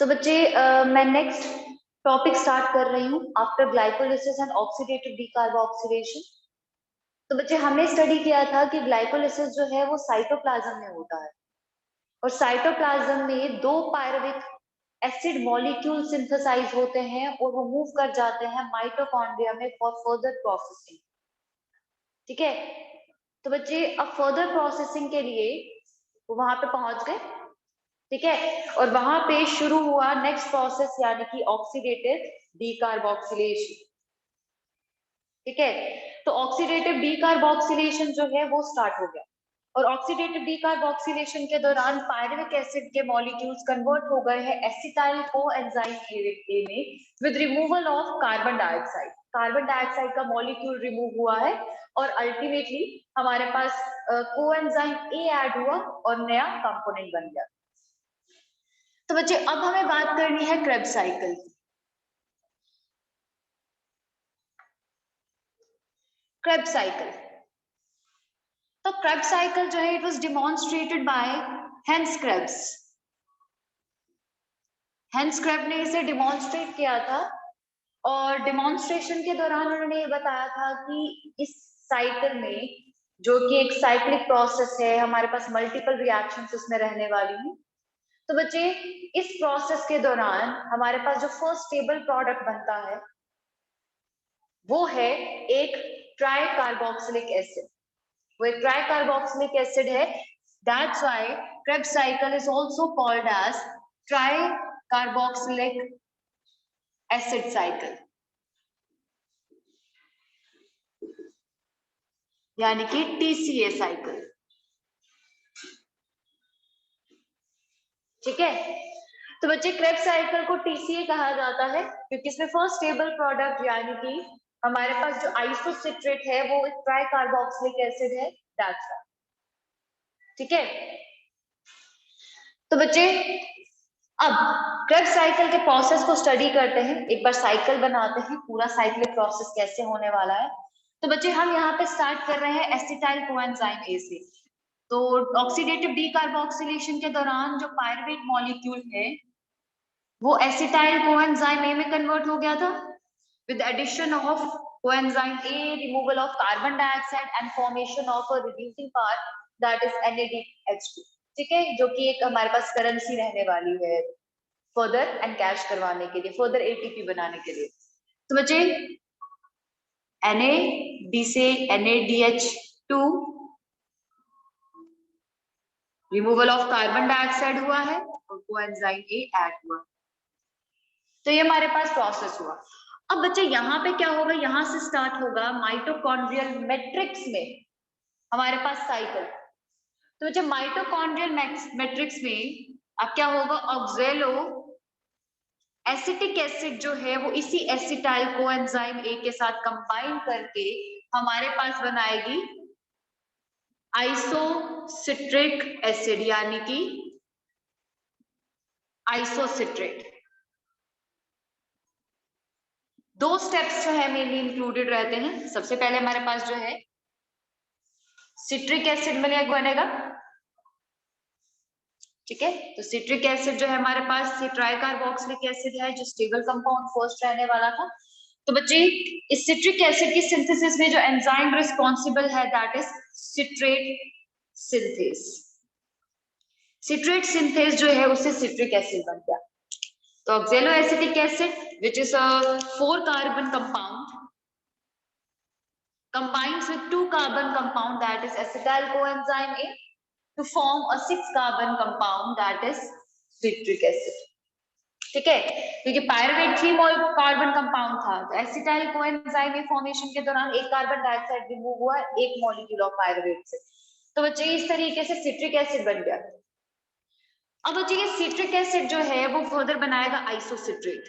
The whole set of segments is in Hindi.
सो बच्चे मैं नेक्स्ट टॉपिक स्टार्ट कर रही हूँ after glycolysis and oxidative decarboxylation. तो बच्चे हमने स्टडी किया था कि ग्लाइकोलिसिस जो है वो साइटोप्लाज्म में होता है और साइटोप्लाज्म में दो पायरुविक एसिड मॉलिक्यूल सिंथेसाइज होते हैं और वो मूव कर जाते हैं माइटोकॉन्ड्रिया में फॉर फर्दर प्रोसेसिंग। ठीक है, तो बच्चे अब फर्दर प्रोसेसिंग के लिए वो वहां पे पहुंच गए। ठीक है, और वहां पे शुरू हुआ नेक्स्ट प्रोसेस यानी कि ऑक्सीडेटिव डीकार्बोक्सिलेशन। ठीक है, तो ऑक्सीडेटिव डीकार्बोक्सिलेशन जो है वो स्टार्ट हो गया और ऑक्सीडेटिव डीकार्बोक्सिलेशन के दौरान पायरुविक एसिड के मॉलिक्यूल्स कन्वर्ट हो गए हैं एसिटाइल कोएंजाइम ए में with removal of carbon dioxide. Carbon dioxide का मॉलिक्यूल रिमूव हुआ है और अल्टीमेटली हमारे पास कोएंजाइम ए ऐड हुआ और नया कंपोनेंट बन गया। तो बच्चे अब हमें बात करनी है क्रेब्स साइकिल की। क्रेब्स साइकिल, तो क्रेब्स साइकिल जो है it was demonstrated by Hans Krebs. Hans Krebs ने इसे डिमॉन्स्ट्रेट किया था और डिमॉन्स्ट्रेशन के दौरान उन्होंने ये बताया था कि इस साइकिल में जो कि एक साइक्लिक प्रोसेस है, हमारे पास मल्टीपल रिएक्शंस उसमें रहने वाली हैं। तो बच्चे इस प्रोसेस के दौरान हमारे पास जो फर्स्ट स्टेबल प्रोडक्ट बनता है वो है एक ट्राई कार्बोक्सिलिक एसिड। वो एक ट्राई कार्बोक्सिलिक एसिड है। That's why Krebs cycle is also called as tri carboxylic acid cycle, यानी कि टीसीए साइकिल। ठीक है, तो बच्चे क्रेब्स साइकिल को टीसीए कहा जाता है क्योंकि इसमें फर्स्ट स्टेबल प्रोडक्ट यानी कि हमारे पास जो आइसोसिट्रेट है वो एक ट्राई कार्बोक्सिलिक एसिड है। That's why. ठीक है, तो बच्चे अब क्रेब्स साइकिल के प्रोसेस को स्टडी करते हैं, एक बार साइकिल बनाते हैं, पूरा साइक्लिक प्रोसेस कैसे होने वाला है। तो बच्चे हम यहाँ पे स्टार्ट कर रहे हैं एसिटाइल कोएंजाइम ए से। तो ऑक्सीडेटिव डीकार्बोक्सिलेशन के दौरान जो पायरुवेट मॉलिक्यूल है वो एसिटाइल कोएंजाइम ए में कन्वर्ट हो गया था with addition of coenzyme A, removal of carbon dioxide and formation of a reducing part that is NADH2। ठीक है, जो कि एक हमारे पास करेंसी रहने वाली है फर्दर एनकैश करवाने के लिए, फर्दर ATP बनाने के लिए। तो बच्चे Na से NADH2, removal of carbon dioxide हुआ है और कोएंजाइम ए ऐड हुआ। तो ये हमारे पास प्रोसेस हुआ। अब बच्चे यहाँ पे क्या होगा, यहाँ से स्टार्ट होगा माइटोकॉन्ड्रियल मैट्रिक्स में हमारे पास साइकिल। तो बच्चे माइटोकॉन्ड्रियल मैट्रिक्स में अब क्या होगा, ऑक्जेलो एसिटिक एसिड जो है वो इसी एसिटाइल कोएंजाइम ए के साथ कंबाइन करके हमारे पास बनाएगी आइसोसिट्रिक एसिड, यानी कि आइसोसिट्रेट। दो स्टेप्स जो है मेनली इंक्लूडेड रहते हैं। सबसे पहले हमारे पास जो है सिट्रिक एसिड बनेगा। ठीक है, तो सिट्रिक एसिड जो है हमारे पास ये ट्राई कार्बोक्सिलिक एसिड है जो स्टेबल कंपाउंड फर्स्ट रहने वाला था। तो बच्चे इस सिट्रिक एसिड की सिंथेसिस में जो एंजाइम रिस्पॉन्सिबल है that is citrate synthase. Citrate synthase जो है उससे सिट्रिक एसिड बन गया। तो ऑक्जेलो acetic acid which is a 4 carbon compound combines with 2 carbon compound that is acetyl coenzyme A to form a 6 carbon compound that is citric acid। ठीक है, क्योंकि पायरुवेट 3 कार्बन कंपाउंड था तो एसिटाइल कोएंजाइम ए फॉर्मेशन के दौरान एक कार्बन डाइऑक्साइड रिमूव हुआ एक मॉलिक्यूल ऑफ पायरुवेट से। तो बच्चे इस तरीके से सिट्रिक एसिड बन गया। अब बच्चे ये सिट्रिक एसिड जो है वो फर्दर बनाएगा आइसोसिट्रेट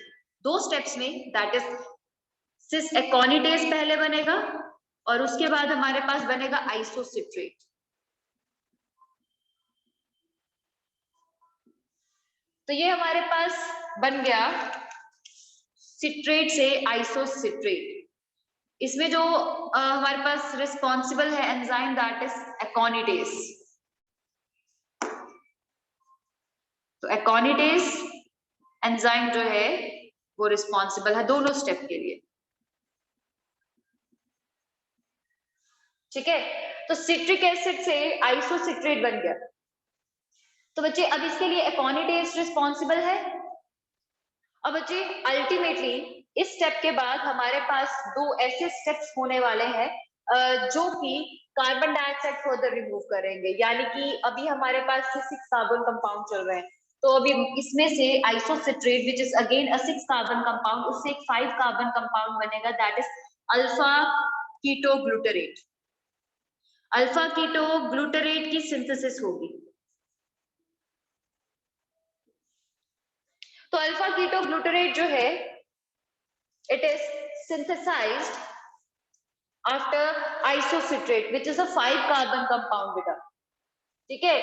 दो स्टेप्स में, दैट इज सिस एकोनिडेज पहले बनेगा और उसके बाद हमारे पास बनेगा आइसोसिट्रेट। तो ये हमारे पास बन गया सिट्रेट से आइसोसिट्रेट। इसमें जो हमारे पास रिस्पॉन्सिबल है एंजाइम दैट इज एकोनिडेज। तो एकोनिडेज एंजाइम जो है वो रिस्पॉन्सिबल है दोनों स्टेप के लिए। ठीक है, तो सिट्रिक एसिड से आइसोसिट्रेट बन गया। तो बच्चे अब इसके लिए एकोनिडेज रिस्पॉन्सिबल है। अब बच्चे अल्टीमेटली इस स्टेप के बाद हमारे पास दो ऐसे स्टेप्स होने वाले हैं जो कि कार्बन डाइऑक्साइड फर्दर रिमूव करेंगे, यानी कि अभी हमारे पास 6 कार्बन कंपाउंड चल रहे हैं, तो अभी इसमें से isocitrate which is again a 6 carbon compound, उससे एक 5 कार्बन कंपाउंड बनेगा, that is alpha keto glutarate. Alpha keto glutarate की सिंथेसिस होगी। तो अल्फा कीटो ग्लूटरेट जो है it is synthesized after isocitrate which is a 5 carbon compound बेटा। ठीक है,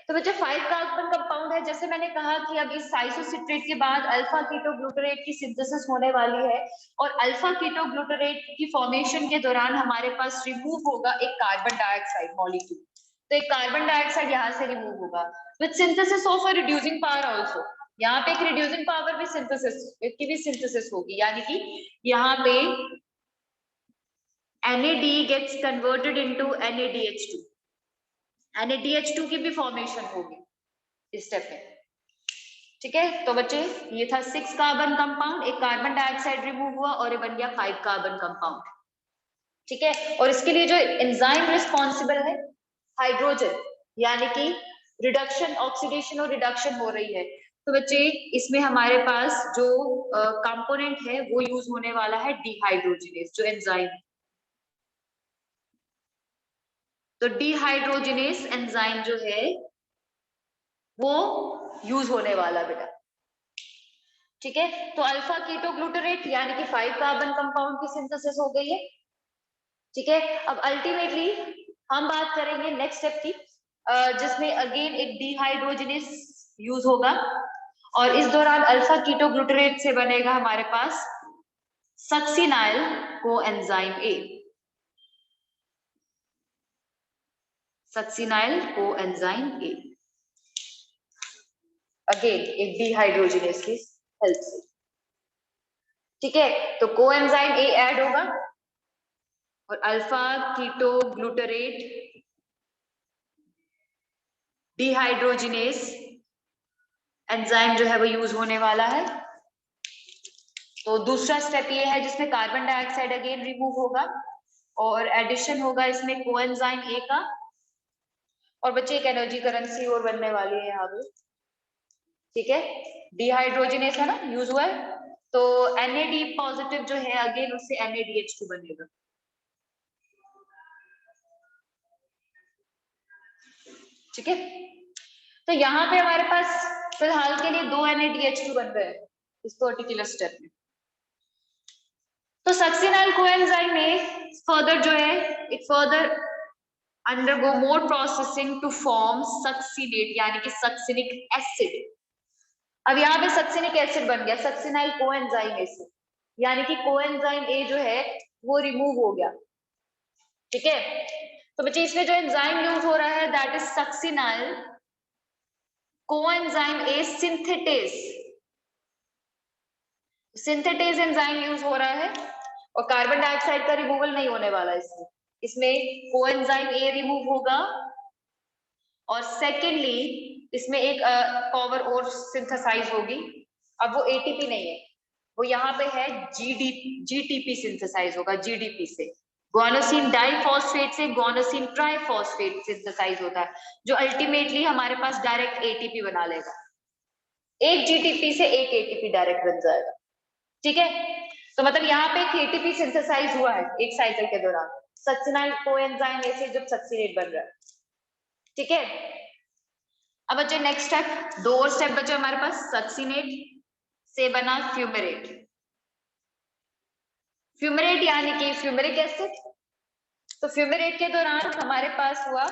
तो बच्चे 5 कार्बन कंपाउंड है, जैसे मैंने कहा कि अब इस आइसोसिट्रेट के बाद अल्फा कीटो ग्लूटरेट की सिंथेसिस होने वाली है, और अल्फा कीटो ग्लूटरेट की फॉर्मेशन के दौरान हमारे पास रिमूव होगा एक कार्बन डाइऑक्साइड मॉलिक्यूल। तो एक कार्बन डाइऑक्साइड यहाँ से रिमूव होगा with synthesis of a reducing power also. यहाँ पे एक रिड्यूसिंग पावर भी सिंथेसिस होगी, यानी कि यहाँ पे NAD gets converted into NADH2, NADH2 की भी फॉर्मेशन होगी इस स्टेप में। ठीक है, तो बच्चे ये था 6 कार्बन कंपाउंड, एक कार्बन डाइऑक्साइड रिमूव हुआ और ये बन गया 5 कार्बन कंपाउंड। ठीक है, और इसके लिए जो एंजाइम रिस्पॉन्सिबल है हाइड्रोजन, यानी कि रिडक्शन, ऑक्सीडेशन और रिडक्शन हो रही है, तो बच्चे इसमें हमारे पास जो कंपोनेंट है वो यूज होने वाला है डिहाइड्रोजिनेज, जो एंजाइम है। तो डिहाइड्रोजिनेज एंजाइम जो है वो यूज होने वाला बेटा। ठीक है, तो अल्फा कीटो ग्लूटरेट यानी कि 5 कार्बन कंपाउंड की सिंथेसिस हो गई है। ठीक है, अब अल्टीमेटली हम बात करेंगे नेक्स्ट स्टेप की, जिसमें अगेन एक डिहाइड्रोजिनेज यूज होगा, और इस दौरान अल्फा कीटो ग्लूटरेट से बनेगा हमारे पास succinyl coenzyme A. Succinyl coenzyme A again एक डिहाइड्रोजिनेज की हेल्प से। ठीक है, तो कोएंजाइम ए ऐड होगा और alpha keto glutarate dehydrogenase enzyme जो है वो यूज होने वाला है। तो दूसरा स्टेप ये है जिसमें कार्बन डाइऑक्साइड अगेन रिमूव होगा और एडिशन होगा इसमें कोएंजाइम ए का, और बच्चे एक एनर्जी करेंसी और बनने वाली है यहाँ पे। ठीक है, डिहाइड्रोजिनेज है ना यूज हुआ है, तो NAD पॉजिटिव जो है अगेन उससे NADH2 बनेगा। ठीक है, तो यहाँ पे हमारे पास फिलहाल के लिए 2 NADH2 बन रहे हैं इस पर्टिकुलर स्टेप में। तो सक्सिनाइल कोएंजाइम में फर्दर जो है it further undergo more processing to form succinate, यानी कि सक्सिनिक एसिड। अब यहाँ पे सक्सिनिक एसिड बन गया सक्सिनाइल कोएंजाइम ए से, यानी कि कोएंजाइम ए जो है वो रिमूव हो गया। ठीक है, तो बच्चे इसमें जो एंजाइम यूज हो रहा है that is succinyl coenzyme A synthetase. Synthetase enzyme use हो रहा है और कार्बन डाइऑक्साइड का रिमूवल नहीं होने वाला इसमें। इसमें कोएंजाइम ए रिमूव होगा और सेकेंडली इसमें एक पावर और सिंथेसाइज होगी। अब वो ATP नहीं है, वो यहाँ पे है GTP सिंथेसाइज होगा, GDP से। गुआनोसिन डाइफॉस्फेट से गुआनोसिन ट्राइफॉस्फेट सिंथेसाइज होता है, जो अल्टीमेटली हमारे पास डायरेक्ट ATP बना लेगा। एक GTP से एक ATP डायरेक्ट बन जाएगा। ठीक है, तो मतलब यहाँ पे एक ATP सिंथेसाइज हुआ है एक साइकिल के दौरान सक्सिनाइल कोएंजाइम ए से जब सक्सिनेट बन रहा है। ठीक है, अब बच्चे नेक्स्ट स्टेप, 2 और स्टेप बचे हमारे पास। सक्सिनेट से बना फ्यूमेरेट। फ्यूमेरेट यानी कि फ्यूमेरिक एसिड। तो फ्यूमेरेट के दौरान हमारे पास हुआ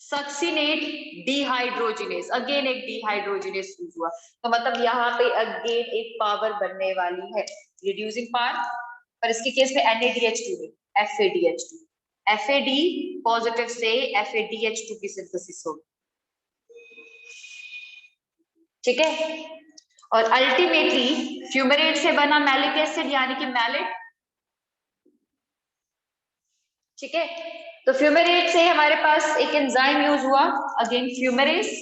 सक्सिनेट डिहाइड्रोजिनेज, अगेन एक डिहाइड्रोजिनेज यूज हुआ, तो मतलब यहाँ पे अगेन एक पावर बनने वाली है रिड्यूसिंग पावर, पर इसके केस में NADH2 है, FADH2। FAD पॉजिटिव से FADH2 की सिंथेसिस होगी। ठीक है। और अल्टीमेटली फ्यूमेरेट से बना मैलिक एसिड यानी कि मैलेट, ठीक है। तो फ्यूमेरेट से हमारे पास एक एंजाइम यूज हुआ, अगेन फ्यूमेरेस,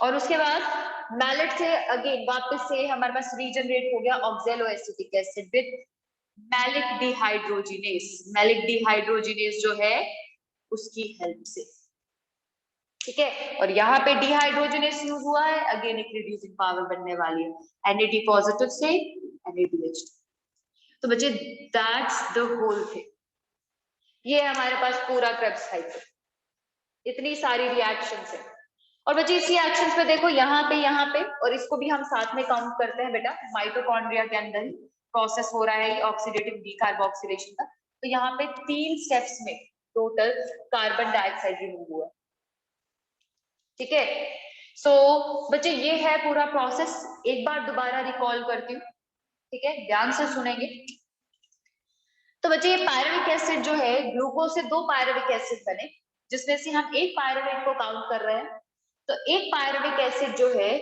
और उसके बाद मैलेट से अगेन वापस से हमारे पास रीजनरेट हो गया oxaloacetic acid with malic dehydrogenase, malic dehydrogenase जो है उसकी हेल्प से, ठीक है। और यहाँ पे डिहाइड्रोजिनेस यूज हुआ है, अगेन एक रिड्यूसिंग पावर बनने वाली है Na पॉजिटिव से NaDH। तो बच्चे दैट्स द होल थिंग, ये हमारे पास पूरा क्रेब्स साइकिल, इतनी सारी रिएक्शंस है। और बच्चे इस रिएक्शंस पे देखो यहाँ पे, और इसको भी हम साथ में काउंट करते हैं बेटा, माइटोकॉन्ड्रिया के अंदर ही प्रोसेस हो रहा है ऑक्सीडेटिव डीकार्बोक्सिलेशन का। तो यहाँ पे 3 स्टेप्स में टोटल कार्बन डाइऑक्साइड रिमूव हुआ, ठीक है। सो बच्चे ये है पूरा प्रोसेस, एक बार दोबारा रिकॉल करती हूँ, ठीक है, ध्यान से सुनेंगे। तो बच्चे ये पायरुविक एसिड जो है, ग्लूकोज से 2 पायरुविक एसिड बने, जिसमें से हम एक पायरुवेट को काउंट कर रहे हैं। तो एक पायरुविक एसिड जो है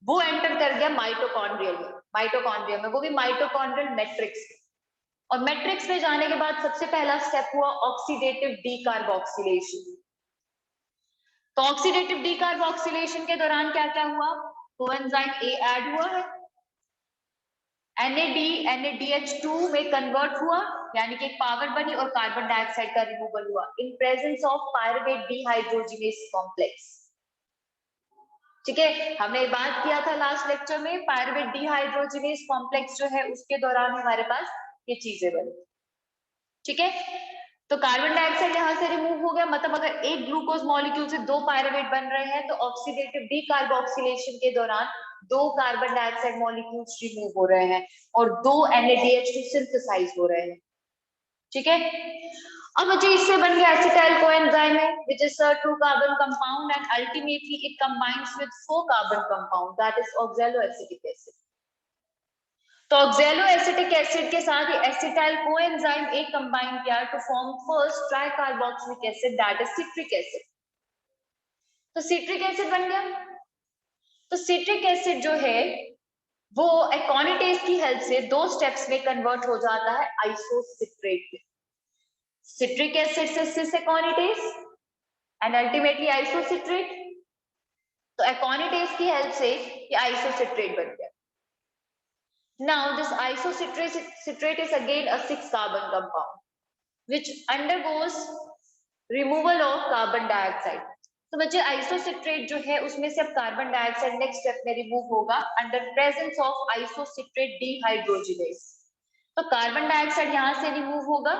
वो एंटर कर गया माइटोकॉन्ड्रिया में, वो भी माइटोकॉन्ड्रियल मैट्रिक्स। और मैट्रिक्स में जाने के बाद सबसे पहला स्टेप हुआ ऑक्सीडेटिव डीकार्बोक्सिलेशन। तो ऑक्सीडेटिव डीकार्बोक्सिलेशन के दौरान क्या क्या हुआ, कोएंजाइम ए ऐड हुआ है, NADH2 में कन्वर्ट हुआ, यानी कि एक पावर बनी और कार्बन डाइऑक्साइड का रिमूवल हुआ in presence of pyruvate dehydrogenase complex, ठीक है। हमने बात किया था लास्ट लेक्चर में, पायरुवेट डिहाइड्रोजिनेस कॉम्प्लेक्स जो है उसके दौरान हमारे पास ये चीजें बनी, ठीक है। तो कार्बन डाइऑक्साइड यहां से रिमूव हो गया, मतलब अगर एक ग्लूकोज मॉलिक्यूल से 2 पायरुवेट बन रहे हैं तो ऑक्सीडेटिव डीकार्बोक्सिलेशन के दौरान 2 कार्बन डाइऑक्साइड मॉलिक्यूल्स रिमूव हो रहे हैं और 2 NADH2 सिंथेसाइज हो रहे हैं, ठीक है। अब मुझे इससे बन गया एसिटाइल कोएंजाइम है which is a 2 carbon compound and ultimately it combines with 4 carbon compound that is oxaloacetic acid. तो ऑक्सैलोएसिटिक एसिड के साथ ये एसिटाइल कोएंजाइम एक कंबाइन किया to form first tricarboxylic acid that is citric acid. तो सिट्रिक एसिड बन गया। तो सिट्रिक एसिड जो है वो एकोनिटेज की हेल्प से 2 स्टेप्स में कन्वर्ट हो जाता है आइसोसिट्रेट में, सिट्रिक एसिड से सिस एकोनिटेज एंड अल्टीमेटली आइसोसिट्रेट। तो एकोनिटेज की हेल्प से ये आइसोसिट्रेट बन गया। Now this isocitrate is again a 6 carbon compound which undergoes removal of carbon dioxide. तो बच्चे आइसोसिट्रेट जो है उसमें से अब कार्बन डाइऑक्साइड नेक्स्ट स्टेप में रिमूव होगा under presence of isocitrate dehydrogenase. तो कार्बन डाइऑक्साइड यहाँ से रिमूव होगा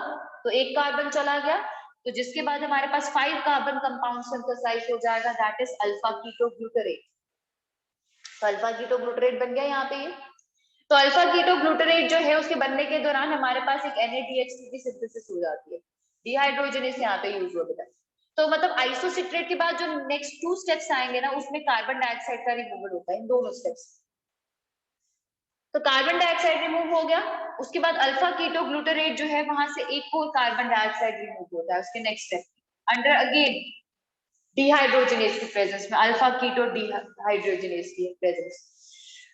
तो एक कार्बन चला गया, तो जिसके बाद हमारे पास 5 कार्बन कंपाउंड सिंथेसाइज हो जाएगा दैट इज अल्फा कीटोग्लूटरेट। तो अल्फा कीटोग्लूटरेट बन गया यहाँ पे ये। तो अल्फा कीटोग्लूटरेट जो है उसके बनने के दौरान हमारे पास एक NADH2 की सिंथेसिस हो जाती है, डिहाइड्रोजनेस यहाँ पे यूज हुआ बेटा। तो मतलब आइसोसिट्रेट के बाद जो नेक्स्ट 2 स्टेप्स आएंगे ना उसमें कार्बन डाइऑक्साइड का रिमूवल होता है इन दोनों स्टेप्स। तो कार्बन डाइऑक्साइड रिमूव हो गया, उसके बाद अल्फा कीटोग्लूटरेट जो है वहां से एक और कार्बन डाइऑक्साइड रिमूव होता है उसके next step under again dehydrogenase की प्रेजेंस में, अल्फा कीटो डिहाइड्रोजनेस की प्रेजेंस।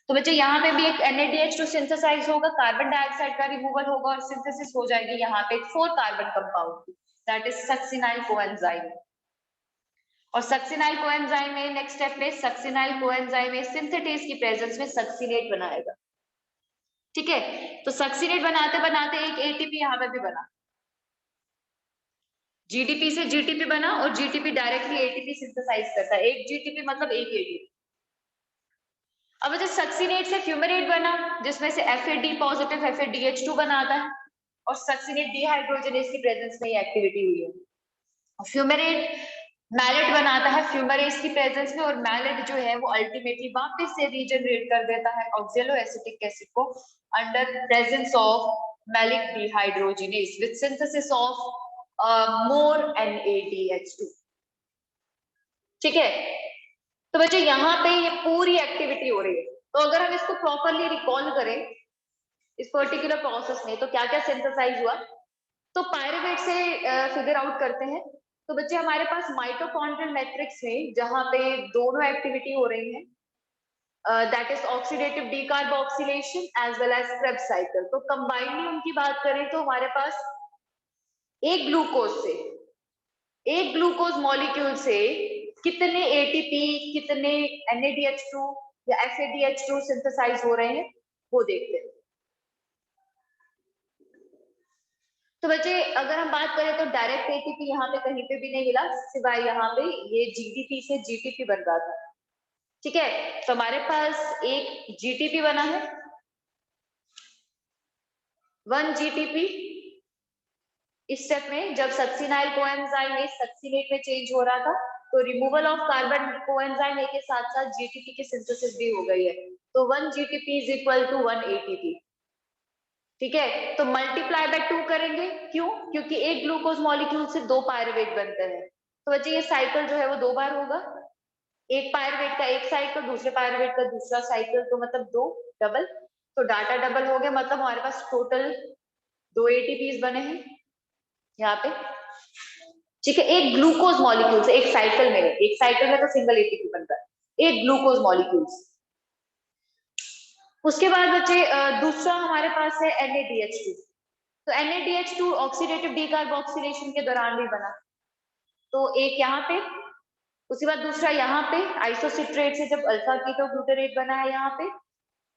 तो बच्चे यहाँ पे भी एक NADH2 सिंथेसाइज होगा, कार्बन डाइऑक्साइड का रिमूवल होगा और सिंथेसिस हो जाएगी यहाँ पे 4 carbon compound that is succinyl coenzyme. और सक्सिनाइल कोएंजाइम में नेक्स्ट स्टेप में सक्सिनाइल कोएंजाइम में सिंथेटेज की प्रेजेंस में सक्सिनेट बनाएगा, ठीक है। तो सक्सिनेट बनाते बनाते एक ATP यहाँ पे भी बना, GDP से GTP बना और GTP डायरेक्टली ATP सिंथेसाइज करता है, एक GTP मतलब एक ATP। अब जो सक्सिनेट से फ्यूमेरेट बना जिसमें से FAD पॉजिटिव FADH2 बनाता है और सक्सिनेट डिहाइड्रोजनेस की प्रेजेंस में ये एक्टिविटी हुई है। फ्यूमेरेट मैलेट बनाता है फ्यूमरेस की प्रेजेंस में और मैलेट जो है वो अल्टीमेटली वापस से रीजनरेट कर देता है ऑक्सैलोएसिटिक एसिड को under presence of malic dehydrogenase with synthesis of more NADH2, ठीक है। तो बच्चे यहाँ पे ये पूरी एक्टिविटी हो रही है। तो अगर हम इसको प्रॉपरली रिकॉल करें इस पर्टिकुलर प्रोसेस में तो क्या क्या सिंथेसाइज हुआ, तो पायरुवेट से फिगर आउट करते हैं। तो बच्चे हमारे पास माइटोकॉन्ड्रियल मैट्रिक्स है जहां पे दोनों एक्टिविटी हो रही है, that is oxidative decarboxylation as well as Krebs cycle. तो कंबाइनली उनकी बात करें तो हमारे पास एक ग्लूकोज मॉलिक्यूल से कितने एटीपी, कितने NADH2 या FADH2 सिंथेसाइज हो रहे हैं वो देखते हैं। तो बच्चे अगर हम बात करें तो डायरेक्ट एटीपी यहाँ पे कहीं पे भी नहीं मिला, सिवाय यहाँ पे ये GDP से GTP बन रहा था। ठीक है, तो हमारे पास एक GTP बना है, 1 GTP। इस स्टेप में जब सक्सिनाइल कोएंजाइम ए सक्सिनेट में चेंज हो रहा था तो removal of carbon coenzyme A के साथ साथ GTP की सिंथेसिस भी हो गई है। तो 1 GTP is equal to 1 ATP। ठीक है, तो मल्टीप्लाई बाय 2 करेंगे, क्यों? क्योंकि एक ग्लूकोज मॉलिक्यूल से 2 पायरुवेट बनते हैं। तो बच्चे ये साइकिल जो है वो 2 बार होगा, एक पायरुवेट का एक साइकिल, दूसरे पायरुवेट का दूसरा साइकिल, तो मतलब 2 डबल। तो डाटा डबल हो गया, मतलब हमारे पास टोटल 2 ATPs बने हैं यहाँ पे। ठीक है, एक ग्लूकोज मॉलिक्यूल से, एक साइकिल में तो सिंगल एटीपी बनता है, एक ग्लूकोज मॉलिक्यूल से। उसके बाद बच्चे दूसरा हमारे पास है NADH2। तो NADH2 ऑक्सीडेटिव डीकार्बोक्सिलेशन के दौरान भी बना, तो एक यहाँ पे, उसके बाद दूसरा यहाँ पे आइसोसिट्रेट से जब अल्फा कीटोग्लूटारेट बना है यहाँ पे,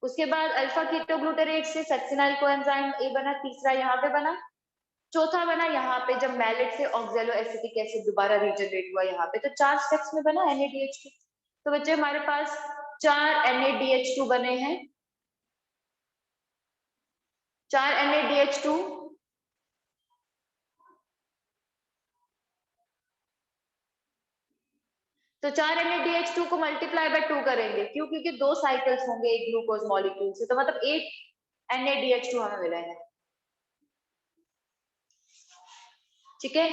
उसके बाद अल्फा कीटोग्लूटारेट से सक्सिनाइल कोएंजाइम ए बना, तीसरा यहाँ पे बना, चौथा बना यहाँ पे जब मैलेट से ऑक्सैलो एसिटिक एसिड दोबारा रीजनरेट हुआ यहाँ पे। तो 4 स्टेप्स में बना NADH2। तो बच्चे हमारे पास 4 NADH2 बने हैं, 4 NADH2। तो 4 NADH2 को मल्टीप्लाई बाय 2 करेंगे, क्यों? क्योंकि 2 साइकिल्स होंगे एक ग्लूकोज मॉलिक्यूल से, तो मतलब 8 NADH2 हमें मिलेंगे। ठीक है,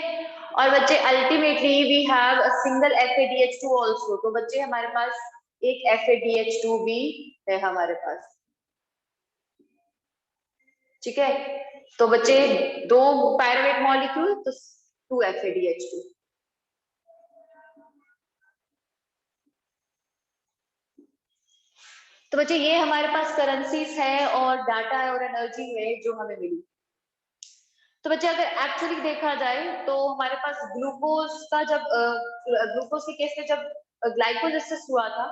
और बच्चे ultimately we have a single FADH2 also. तो बच्चे हमारे पास एक FADH2 भी है हमारे पास। ठीक है, तो बच्चे 2 पायरुवेट मॉलिक्यूल तो 2 FADH2। तो बच्चे ये हमारे पास करेंसीज है और डाटा है और एनर्जी है जो हमें मिली। तो बच्चे अगर एक्चुअली देखा जाए तो हमारे पास ग्लूकोज का जब ग्लूकोज के केस में जब ग्लाइकोलिसिस हुआ था,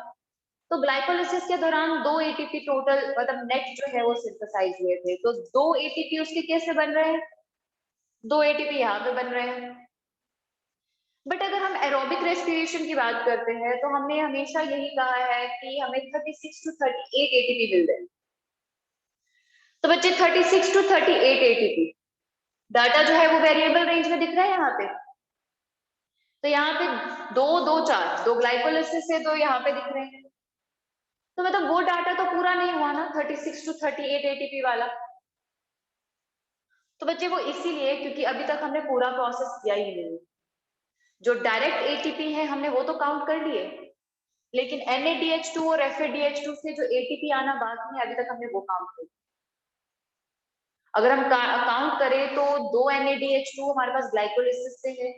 तो ग्लाइकोलिसिस के दौरान 2 एटीपी टोटल, मतलब नेट जो है वो सिंथेसाइज हुए थे। तो 2 एटीपी उसके केस में बन रहे हैं, 2 एटीपी यहाँ पे बन रहे हैं। बट अगर हम एरोबिक रेस्पिरेशन की बात करते हैं तो हमने हमेशा यही कहा है कि हमें 36 टू 38 एटीपी मिल रहे हैं। तो बच्चे 36 टू 38 एटीपी डाटा जो है वो वेरिएबल रेंज में दिख रहा है यहाँ पे। तो यहाँ पे 2 2 4 2 ग्लाइकोलिसिस से 2 यहाँ पे दिख रहे हैं, तो मतलब वो डाटा तो पूरा नहीं हुआ ना 36 टू 38 एटीपी वाला। तो बच्चे वो इसीलिए क्योंकि अभी तक हमने पूरा प्रोसेस किया ही नहीं। जो डायरेक्ट एटीपी है हमने वो तो काउंट कर लिए, लेकिन NADH2 और FADH2 से जो एटीपी आना बाकी है अभी तक हमने वो काउंट कर। अगर हम काउंट करें तो 2 NADH2 हमारे पास ग्लाइकोलिसिस से है,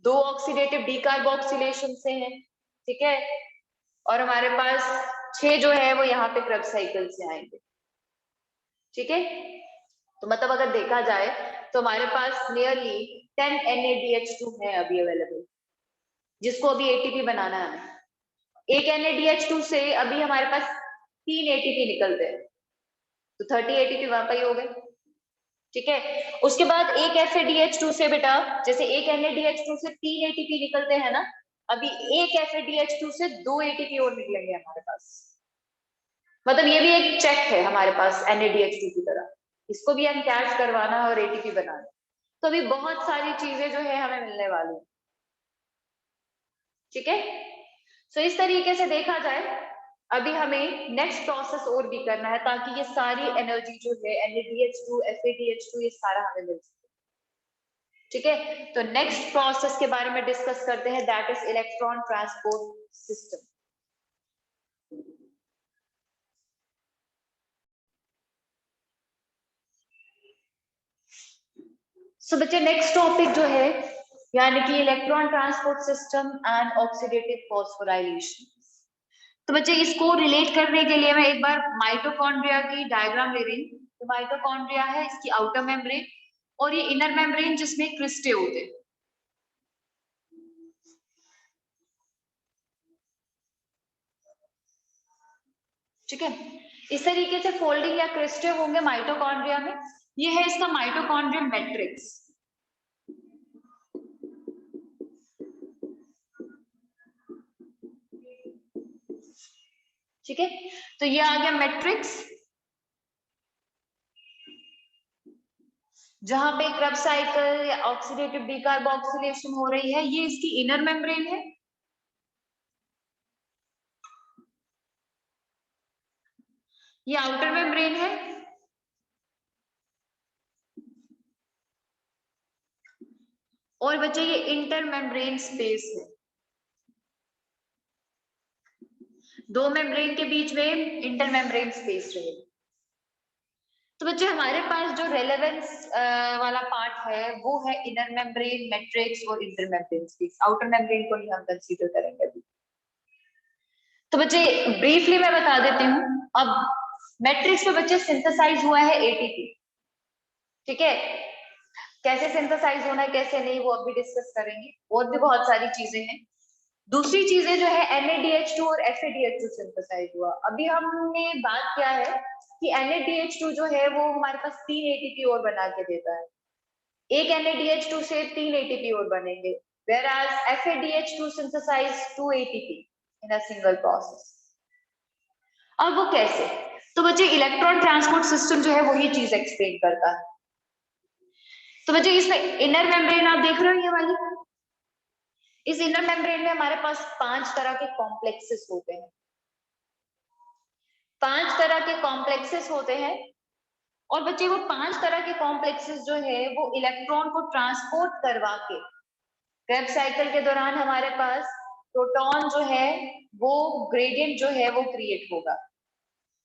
2 ऑक्सीडेटिव डीकार्बोक्सिलेशन से है। ठीक है, और हमारे पास 6 जो है वो यहाँ पे क्रेब्स साइकिल से आएंगे। ठीक है, तो मतलब अगर देखा जाए तो हमारे पास नियरली 10 NADH2 है अभी अवेलेबल, जिसको अभी एटीपी बनाना है हमें। एक NADH2 से अभी हमारे पास 3 एटीपी निकलते हैं, तो 30 एटीपी वहां पर ही हो गए। ठीक है, उसके बाद एक FADH2 से बेटा, जैसे एक NADH2 से 3 एटीपी निकलते हैं ना, अभी एक FADH2 से 2 एटीपी और निकलेंगे हमारे पास। मतलब ये भी एक चेक है हमारे पास NADH2 की तरह, इसको भी हम कैच करवाना और एटीपी बनाना। तो अभी बहुत सारी चीजें जो है हमें मिलने वाली है। ठीक है, सो इस तरीके से देखा जाए अभी हमें नेक्स्ट प्रोसेस और भी करना है ताकि ये सारी एनर्जी जो है NADH2 FADH2 ये सारा हमें मिल सके। ठीक है, तो नेक्स्ट प्रोसेस के बारे में डिस्कस करते हैं, that is electron transport system. So बच्चे नेक्स्ट टॉपिक जो है यानी कि electron transport system and oxidative phosphorylation. तो बच्चे इसको रिलेट करने के लिए मैं एक बार माइटोकॉन्ड्रिया की डायग्राम ले रही हूँ। तो माइटोकॉन्ड्रिया है, इसकी आउटर मेम्ब्रेन और ये इनर मेम्ब्रेन जिसमें क्रिस्टे होते हैं। ठीक है, इस तरीके से फोल्डिंग या क्रिस्टे होंगे माइटोकॉन्ड्रिया में। ये है इसका माइटोकॉन्ड्रियल मैट्रिक्स। ठीक है, तो ये आ गया मैट्रिक्स, जहां पे क्रेब्स साइकिल या ऑक्सीडेटिव डीकार्बोक्सिलेशन हो रही है। ये इसकी इनर मेम्ब्रेन है। ये आउटर मेम्ब्रेन है। और बच्चे ये इंटर मेम्ब्रेन स्पेस है। दो मेम्ब्रेन के बीच में इंटर मेम्ब्रेन स्पेस रहेगा। तो बच्चे हमारे पास जो रेलेवेंस वाला पार्ट है वो है इनर मेम्ब्रेन, मैट्रिक्स और inter membrane space. Outer membrane को ही हम कंसीडर करेंगे अभी। तो बच्चे ब्रीफली मैं बता देती हूँ। अब मैट्रिक्स में बच्चे सिंथेसाइज हुआ है एटीपी। ठीक है, कैसे सिंथेसाइज होना है कैसे नहीं वो अभी डिस्कस करेंगे। और भी बहुत सारी चीजें हैं। दूसरी चीजें जो है NADH2 और FADH2 सिंथेसाइज हुआ। अभी हमने बात किया है कि NADH2 जो है वो हमारे पास 3 ATP और बना के देता है। एक NADH2 से 3 ATP और बनेंगे, whereas FADH2 synthesize 2 ATP in a single process। अब वो कैसे? तो बच्चे इलेक्ट्रॉन ट्रांसपोर्ट सिस्टम जो है वही चीज एक्सप्लेन करता है। तो बच्चे इसमें इनर मेम्ब्रेन आप देख रहे हो ये वाली। इस इनर मेम्ब्रेन में हमारे पास 5 तरह के कॉम्प्लेक्सेस होते हैं। 5 तरह के कॉम्प्लेक्सेस होते हैं। और बच्चे वो 5 तरह के कॉम्प्लेक्सेस जो है वो इलेक्ट्रॉन को ट्रांसपोर्ट करवा के क्रेब्स साइकिल के दौरान हमारे पास प्रोटॉन जो है वो ग्रेडियंट जो है वो क्रिएट होगा।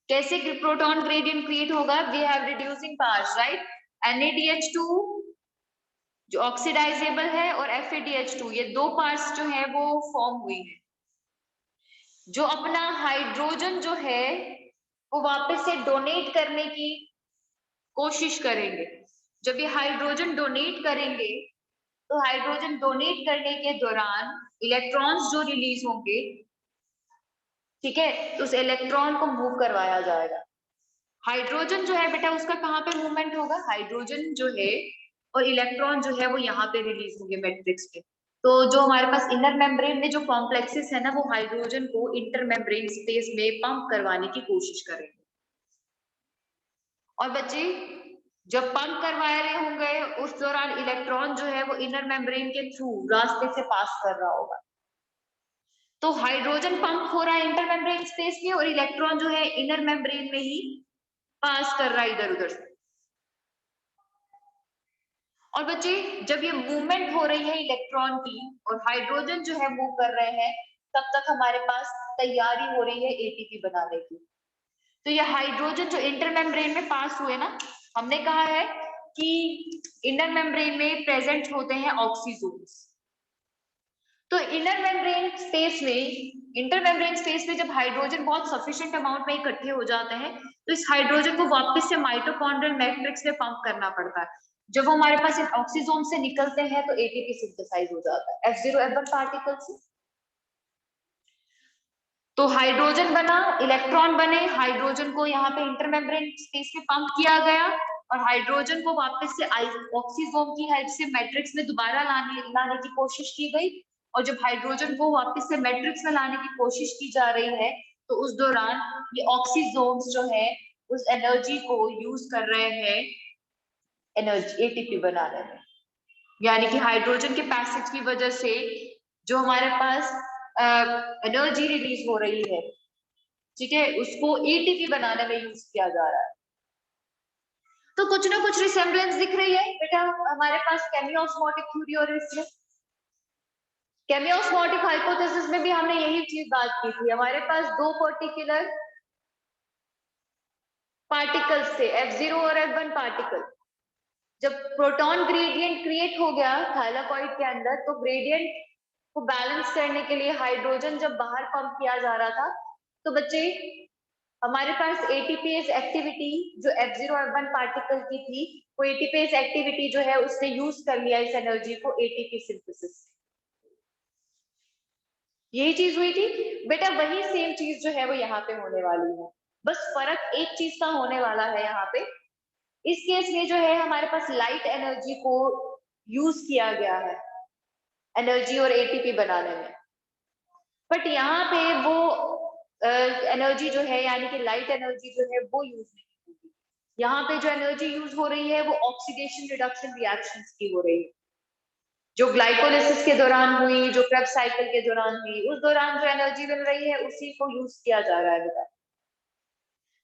कैसे प्रोटॉन ग्रेडियंट क्रिएट होगा? We have reducing parts, right? NADH2 जो ऑक्सीडाइजेबल है और FADH2, ये दो पार्ट्स जो है वो फॉर्म हुई है, जो अपना हाइड्रोजन जो है वो वापस से डोनेट करने की कोशिश करेंगे। जब ये हाइड्रोजन डोनेट करेंगे तो हाइड्रोजन डोनेट करने के दौरान इलेक्ट्रॉन्स जो रिलीज होंगे, ठीक है, तो उस इलेक्ट्रॉन को मूव करवाया जाएगा। हाइड्रोजन जो है बेटा उसका कहाँ पे मूवमेंट होगा? हाइड्रोजन जो है और इलेक्ट्रॉन जो है वो यहाँ पे रिलीज होंगे मैट्रिक्स पे। तो जो हमारे पास इनर मेम्ब्रेन में जो कॉम्प्लेक्सेस है ना वो हाइड्रोजन को इंटर मेम्ब्रेन स्पेस में पंप करवाने की कोशिश करेंगे। और बच्चे जब पंप करवा रहे होंगे उस दौरान इलेक्ट्रॉन जो है वो इनर मेम्ब्रेन के थ्रू रास्ते से पास कर रहा होगा। तो हाइड्रोजन पंप हो रहा है इंटर मेम्ब्रेन स्पेस में और इलेक्ट्रॉन जो है इनर मेम्ब्रेन में ही पास कर रहा है इधर उधर से। और बच्चे जब ये मूवमेंट हो रही है इलेक्ट्रॉन की और हाइड्रोजन जो है मूव कर रहे हैं, तब तक हमारे पास तैयारी हो रही है एटीपी बनाने की। तो ये हाइड्रोजन जो इंटर मेम्ब्रेन में पास हुए ना, हमने कहा है कि इनर मेम्ब्रेन में प्रेजेंट होते हैं ऑक्सीजोन्स। तो इनर मेम्ब्रेन स्पेस में, इंटर मेम्ब्रेन स्पेस में जब हाइड्रोजन बहुत सफिशिएंट अमाउंट में इकट्ठे हो जाते हैं तो इस हाइड्रोजन को वापस से माइटोकॉन्ड्रियल मैट्रिक्स में पंप करना पड़ता है। जब वो हमारे पास ऑक्सीजोन से निकलते हैं तो एटीपी सिंथेसाइज हो जाता है F0 F1 पार्टिकल से। तो हाइड्रोजन बना, इलेक्ट्रॉन बने, हाइड्रोजन को यहाँ पे इंटर मेम्ब्रेन स्पेस में पंप किया गया और हाइड्रोजन को वापस से ऑक्सीजोन की हेल्प से मैट्रिक्स में दोबारा लाने की कोशिश की गई। और जब हाइड्रोजन को वापस से मैट्रिक्स में लाने की कोशिश की जा रही है तो उस दौरान ये ऑक्सीजोन्स जो है उस एनर्जी को यूज कर रहे हैं एनर्जी एटीपी बनाने में। यानी कि हाइड्रोजन के पैसेज की वजह से जो हमारे पास एनर्जी रिलीज हो रही है, ठीक है, उसको एटीपी बनाने में यूज किया जा रहा है। तो कुछ ना कुछ रिसेम्बलेंस दिख रही है बेटा हमारे पास केमियोस्मोटिक थ्योरी और इसमें। केमियोस्मोटिक हाइपोथेसिस में भी हमने यही चीज बात की थी। हमारे पास दो पर्टिकुलर पार्टिकल्स थे F0 और F1 पार्टिकल, जब प्रोटॉन ग्रेडियंट क्रिएट हो गया थाइलाकॉइड के अंदर, तो ग्रेडियंट को बैलेंस करने के लिए हाइड्रोजन जब बाहर पंप किया जा रहा था, तो बच्चे हमारे पास एटीपीएस एक्टिविटी जो F0 F1 पार्टिकल की थी, वो एटीपीएस एक्टिविटी जो है उसने यूज कर लिया इस एनर्जी को एटीपी सिंथेसिस। यही चीज हुई थी बेटा, वही सेम चीज जो है वो यहाँ पे होने वाली है, बस फर्क एक चीज का होने वाला है यहाँ पे। इस केस में जो है हमारे पास लाइट एनर्जी को यूज किया गया है एनर्जी और एटीपी बनाने में, बट यहाँ पे वो एनर्जी जो है यानी कि लाइट एनर्जी जो है वो यूज नहीं होगी। यहाँ पे जो एनर्जी यूज हो रही है वो ऑक्सीडेशन रिडक्शन रिएक्शंस की हो रही है, जो ग्लाइकोलिसिस के दौरान हुई, जो क्रेब्स साइकिल के दौरान हुई, उस दौरान जो एनर्जी मिल रही है उसी को यूज किया जा रहा है बेटा।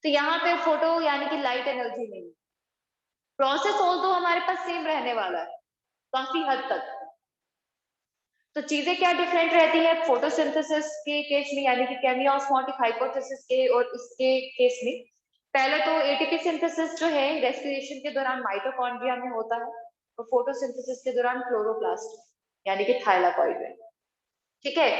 तो यहाँ पे फोटो यानी कि लाइट एनर्जी नहीं, प्रोसेस ऑल तो हमारे पास सेम रहने वाला है काफी हद तक। तो चीजें क्या डिफरेंट रहती है फोटोसिंथेसिस के केस में यानी कि केमियोस्मोटिक हाइपोथेसिस के और इसके केस में। पहले तो एटीपी सिंथेसिस जो है रेस्पिरेशन के दौरान माइटोकॉन्ड्रिया में होता है और फोटोसिंथेसिस के दौरान क्लोरोप्लास्ट यानी कि थाइलाकॉइड में, ठीक है।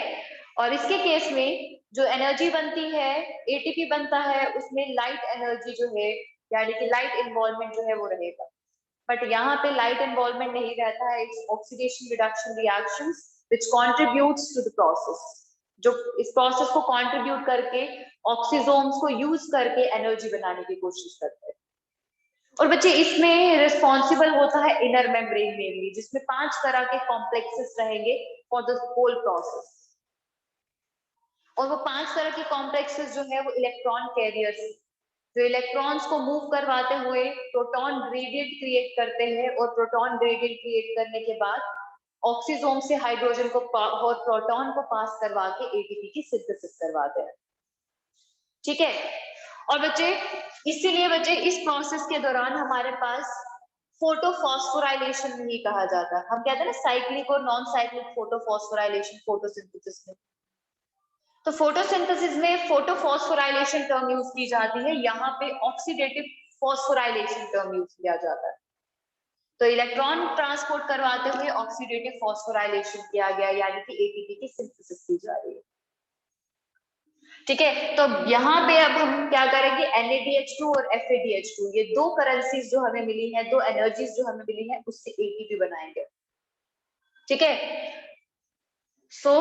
और इसके केस में जो एनर्जी बनती है एटीपी बनता है, उसमें लाइट एनर्जी जो है यानी कि लाइट इन्वॉल्वमेंट जो है वो रहेगा, बट यहाँ पे लाइट इन्वॉल्वमेंट नहीं रहता है। It's oxidation reduction reactions which contributes to the process, जो इस प्रोसेस को कंट्रीब्यूट करके ऑक्सीजोम्स को यूज करके एनर्जी बनाने की कोशिश करते हैं। और बच्चे इसमें रिस्पॉन्सिबल होता है इनर मेम्ब्रेन मेनली, जिसमें 5 तरह के कॉम्प्लेक्सेस रहेंगे फॉर द होल प्रोसेस, और वो 5 तरह के कॉम्प्लेक्सेस जो है वो इलेक्ट्रॉन कैरियर्स, जो इलेक्ट्रॉन्स को मूव करवाते हुए प्रोटॉन ग्रेडियंट क्रिएट करते हैं, और प्रोटॉन ग्रेडियंट क्रिएट करने के बाद ऑक्सीजोम से हाइड्रोजन को और प्रोटॉन को पास करवा के एटीपी की सिंथेसिस करवाते हैं, ठीक है। और बच्चे इसीलिए बच्चे इस प्रोसेस के दौरान हमारे पास फोटोफॉस्फोराइलेशन नहीं कहा जाता, हम कहते हैं ना साइक्लिक और नॉन साइक्लिक फोटोफॉस्फोराइलेशन फोटोसिंथेसिस में। तो फोटोसिंथेसिस में फोटोफॉस्फोराइलेशन टर्म यूज की जाती है, यहाँ पे ऑक्सीडेटिव फॉस्फोराइलेशन टर्म यूज किया जाता है। तो इलेक्ट्रॉन ट्रांसपोर्ट करवाते हुए ऑक्सीडेटिव फॉस्फोराइलेशन किया गया यानी कि एटीपी की सिंथेसिस की जा रही है, ठीक है। तो यहाँ पे अब हम क्या करेंगे, NADH2 और FADH2 ये 2 करेंसीज जो हमें मिली है, 2 एनर्जीज जो हमें मिली है, उससे एटीपी बनाएंगे, ठीक है। सो